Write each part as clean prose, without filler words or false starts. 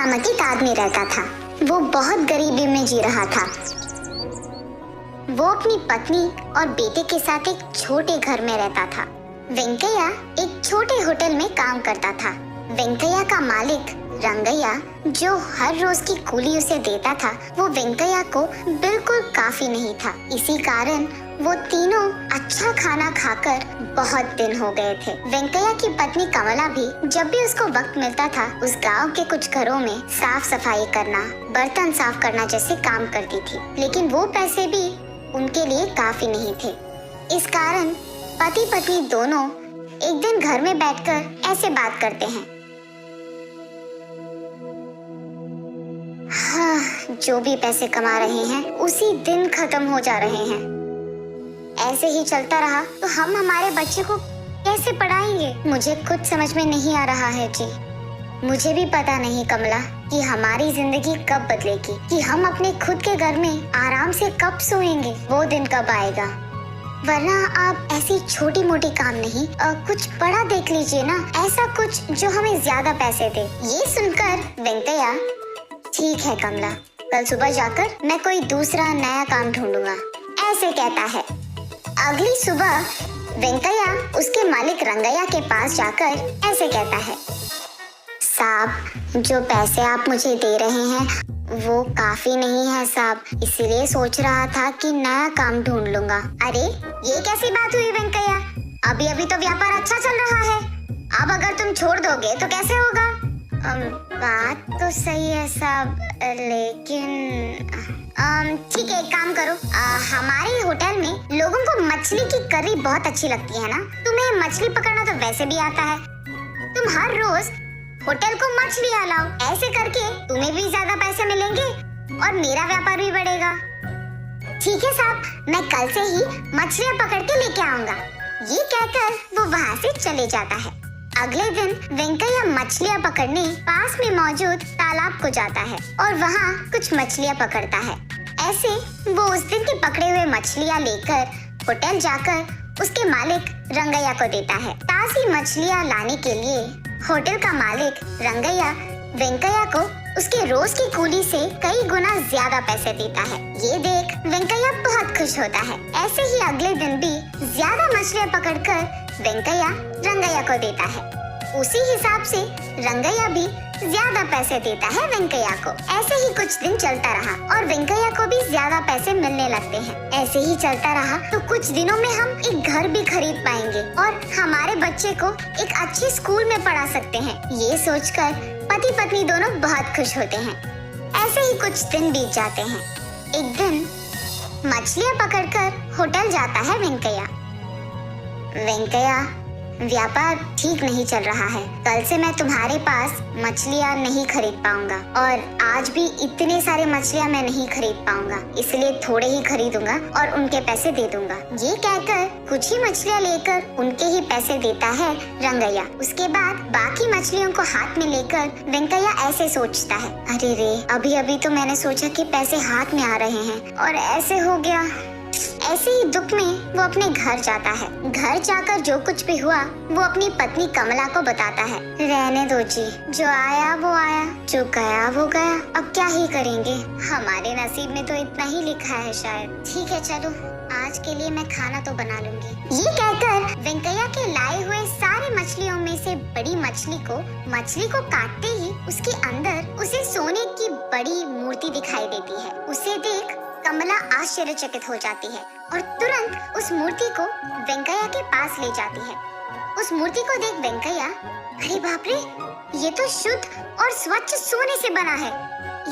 नामक एक आदमी रहता था। वो बहुत गरीबी में जी रहा था। वो अपनी पत्नी और बेटे के साथ एक छोटे घर में रहता था। वेंकैया एक छोटे होटल में काम करता था। वेंकैया का मालिक रंगैया, जो हर रोज की कुली उसे देता था, वो वेंकैया को बिल्कुल काफी नहीं था। इसी कारण वो तीनों अच्छा खाना खाकर बहुत दिन हो गए थे। वेंकैया की पत्नी कमला भी जब भी उसको वक्त मिलता था, उस गांव के कुछ घरों में साफ सफाई करना, बर्तन साफ करना जैसे काम करती थी। लेकिन वो पैसे भी उनके लिए काफी नहीं थे। इस कारण पति पत्नी दोनों एक दिन घर में बैठकर ऐसे बात करते हैं। हाँ, जो भी पैसे कमा रहे हैं उसी दिन खत्म हो जा रहे हैं। ऐसे ही चलता रहा तो हम हमारे बच्चे को कैसे पढ़ाएंगे? मुझे कुछ समझ में नहीं आ रहा है जी। मुझे भी पता नहीं कमला कि हमारी जिंदगी कब बदलेगी, कि हम अपने खुद के घर में आराम से कब सोएंगे। वो दिन कब आएगा? वरना आप ऐसी छोटी मोटी काम नहीं, कुछ बड़ा देख लीजिए ना, ऐसा कुछ जो हमें ज्यादा पैसे दे। ये सुनकर वेंकैया, ठीक है कमला, कल सुबह जाकर मैं कोई दूसरा नया काम ढूंढूंगा, ऐसे कहता है। अगली सुबह वेंकैया उसके मालिक रंगैया के पास जाकर ऐसे कहता है, साहब, जो पैसे आप मुझे दे रहे हैं वो काफी नहीं है साहब, इसीलिए सोच रहा था कि नया काम ढूंढ लूंगा। अरे ये कैसी बात हुई वेंकैया? अभी अभी तो व्यापार अच्छा चल रहा है, अब अगर तुम छोड़ दोगे तो कैसे होगा? बात तो सही है साहब, लेकिन ठीक है, एक काम करो, हमारे होटल में लोगों को मछली की करी बहुत अच्छी लगती है ना, तुम्हें मछली पकड़ना तो वैसे भी आता है, तुम हर रोज होटल को मछलियाँ लाओ, ऐसे करके तुम्हें भी ज्यादा पैसे मिलेंगे और मेरा व्यापार भी बढ़ेगा। ठीक है साहब, मैं कल से ही मछलियाँ पकड़ के लेके आऊंगा। ये कहकर वो वहाँ से चले जाता है। अगले दिन वेंकैया मछलियाँ पकड़ने पास में मौजूद तालाब को जाता है और वहाँ कुछ मछलियाँ पकड़ता है। ऐसे वो उस दिन की पकड़े हुए मछलियाँ लेकर होटल जाकर उसके मालिक रंगैया को देता है। ताज़ी मछलियाँ लाने के लिए होटल का मालिक रंगैया वेंकैया को उसके रोज की कुली से कई गुना ज्यादा पैसे देता है। ये देख वेंकैया बहुत खुश होता है। ऐसे ही अगले दिन भी ज्यादा मछलियाँ पकड़कर वेंकैया रंगैया को देता है। उसी हिसाब से रंगैया भी ज्यादा पैसे देता है वेंकैया को। ऐसे ही कुछ दिन चलता रहा और वेंकैया को भी ज्यादा पैसे मिलने लगते हैं। ऐसे ही चलता रहा तो कुछ दिनों में हम एक घर भी खरीद पाएंगे और हमारे बच्चे को एक अच्छे स्कूल में पढ़ा सकते हैं। ये सोचकर पति पत्नी दोनों बहुत खुश होते हैं। ऐसे ही कुछ दिन बीत जाते हैं। एक दिन मछलियाँ पकड़कर होटल जाता है वेंकैया। वेंकैया, व्यापार ठीक नहीं चल रहा है, कल से मैं तुम्हारे पास मछलियाँ नहीं खरीद पाऊंगा और आज भी इतने सारे मछलियाँ मैं नहीं खरीद पाऊंगा, इसलिए थोड़े ही खरीदूंगा और उनके पैसे दे दूंगा। ये कहकर कुछ ही मछलियाँ लेकर उनके ही पैसे देता है रंगैया। उसके बाद बाकी मछलियों को हाथ में लेकर वेंकैया ऐसे सोचता है, अरे रे, अभी अभी तो मैंने सोचा कि पैसे हाथ में आ रहे हैं और ऐसे हो गया। ऐसे ही दुख में वो अपने घर जाता है। घर जाकर जो कुछ भी हुआ वो अपनी पत्नी कमला को बताता है। रहने दो जी, जो आया वो आया, जो गया वो गया, अब क्या ही करेंगे, हमारे नसीब में तो इतना ही लिखा है शायद। ठीक है, चलो आज के लिए मैं खाना तो बना लूंगी। ये कहकर वेंकैया के लाए हुए सारे मछलियों में से बड़ी मछली को काटते ही उसके अंदर उसे सोने की बड़ी मूर्ति दिखाई देती है। उसे देख कमला आश्चर्यचकित हो जाती है और तुरंत उस मूर्ति को वेंकैया के पास ले जाती है। उस मूर्ति को देख वेंकैया, अरे बाप रे, ये तो शुद्ध और स्वच्छ सोने से बना है,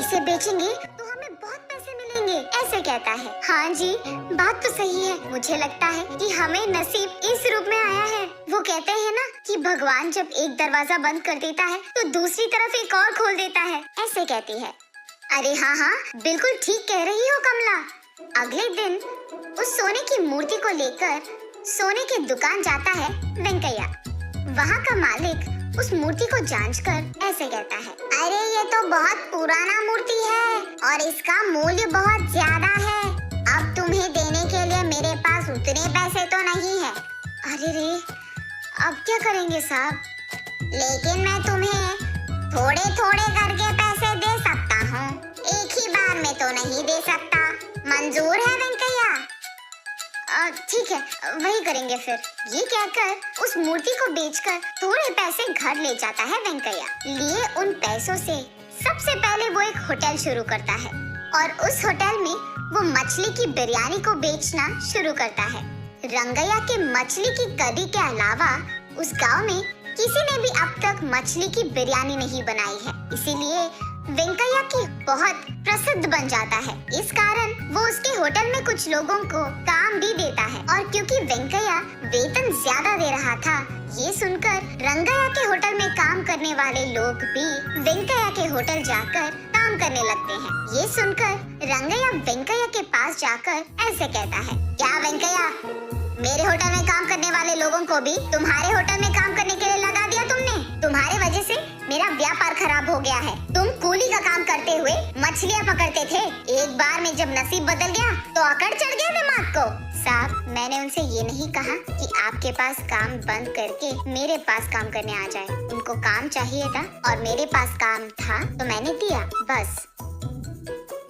इसे बेचेंगे तो हमें बहुत पैसे मिलेंगे, ऐसे कहता है। हाँ जी, बात तो सही है, मुझे लगता है कि हमें नसीब इस रूप में आया है। वो कहते हैं ना कि भगवान जब एक दरवाजा बंद कर देता है तो दूसरी तरफ एक और खोल देता है, ऐसे कहती है। अरे हाँ हाँ, बिल्कुल ठीक कह रही हो कमला। अगले दिन उस सोने की मूर्ति को लेकर सोने की दुकान जाता है वेंकैया। वहाँ का मालिक उस मूर्ति को जांचकर ऐसे कहता है, अरे ये तो बहुत पुराना मूर्ति है और इसका मूल्य बहुत ज्यादा है, अब तुम्हें देने के लिए मेरे पास उतने पैसे तो नहीं है। अरे रे, अब क्या करेंगे साहब? लेकिन मैं तुम्हें थोड़े थोड़े करके पैसे मंजूर है वेंकैया। ठीक है, वही करेंगे फिर। ये कहकर उस मूर्ति को बेचकर थोड़े पैसे घर ले जाता है वेंकैया। लिए उन पैसों से सबसे पहले वो एक होटल शुरू करता है और उस होटल में वो मछली की बिरयानी को बेचना शुरू करता है। रंगैया के मछली की करी के अलावा उस गांव में किसी ने भी अब तक मछली की बिरयानी नहीं बनाई है, इसीलिए वेंकैया की बहुत प्रसिद्ध बन जाता है। इस कारण वो उसके होटल में कुछ लोगों को काम भी देता है और क्योंकि वेंकैया वेतन ज्यादा दे रहा था, ये सुनकर रंगैया के होटल में काम करने वाले लोग भी वेंकैया के होटल जाकर काम करने लगते हैं। ये सुनकर रंगैया वेंकैया के पास जाकर ऐसे कहता है, क्या वेंकैया, मेरे होटल में काम करने वाले लोगों को भी तुम्हारे होटल में काम करने के लिए लगा दिया तुमने? तुम्हारे वजह से मेरा व्यापार खराब हो गया है। तुम कूली का काम करते हुए मछलियाँ पकड़ते थे, एक बार में जब नसीब बदल गया तो अकड़ चढ़ गया दिमाग को। साहब, मैंने उनसे ये नहीं कहा कि आपके पास काम बंद करके मेरे पास काम करने आ जाए। उनको काम चाहिए था और मेरे पास काम था तो मैंने दिया, बस।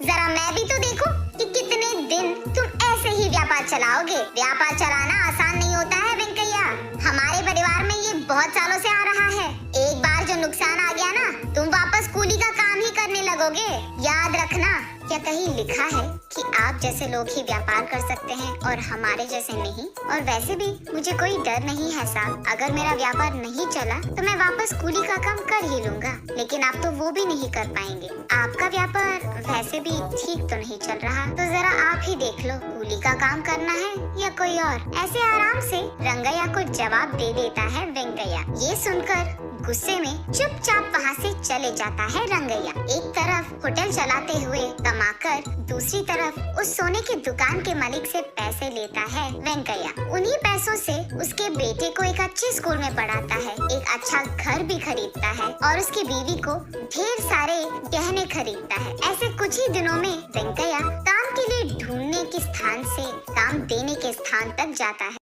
जरा मैं भी तो देखूं कि कितने दिन तुम ऐसे ही व्यापार चलाओगे। व्यापार चलाना आसान नहीं होता है वेंकैया। हमारे परिवार में ये बहुत सालों से आ रहा है। एक बार जो नुकसान आ गया ना, तुम वापस कूली का काम ही करने लगोगे। याद रखना, क्या कहीं लिखा है कि आप जैसे लोग ही व्यापार कर सकते हैं और हमारे जैसे नहीं? और वैसे भी मुझे कोई डर नहीं है साहब। अगर मेरा व्यापार नहीं चला तो मैं वापस कूली का काम कर ही लूंगा, लेकिन आप तो वो भी नहीं कर पाएंगे। आपका व्यापार वैसे भी ठीक तो नहीं चल रहा, तो जरा आप ही देख लो, कूली का काम करना है या कोई और। ऐसे आराम से रंगैया को जवाब दे देता है वेंकैया। ये सुनकर गुस्से में चुपचाप वहाँ से चले जाता है रंगैया। एक तरफ होटल चलाते हुए कमाकर, दूसरी तरफ उस सोने की दुकान के मालिक से पैसे लेता है वेंकैया। उन्हीं पैसों से उसके बेटे को एक अच्छे स्कूल में पढ़ाता है, एक अच्छा घर भी खरीदता है और उसकी बीवी को ढेर सारे गहने खरीदता है। ऐसे कुछ ही दिनों में वेंकैया काम के लिए ढूंढने के स्थान से काम देने के स्थान तक जाता है।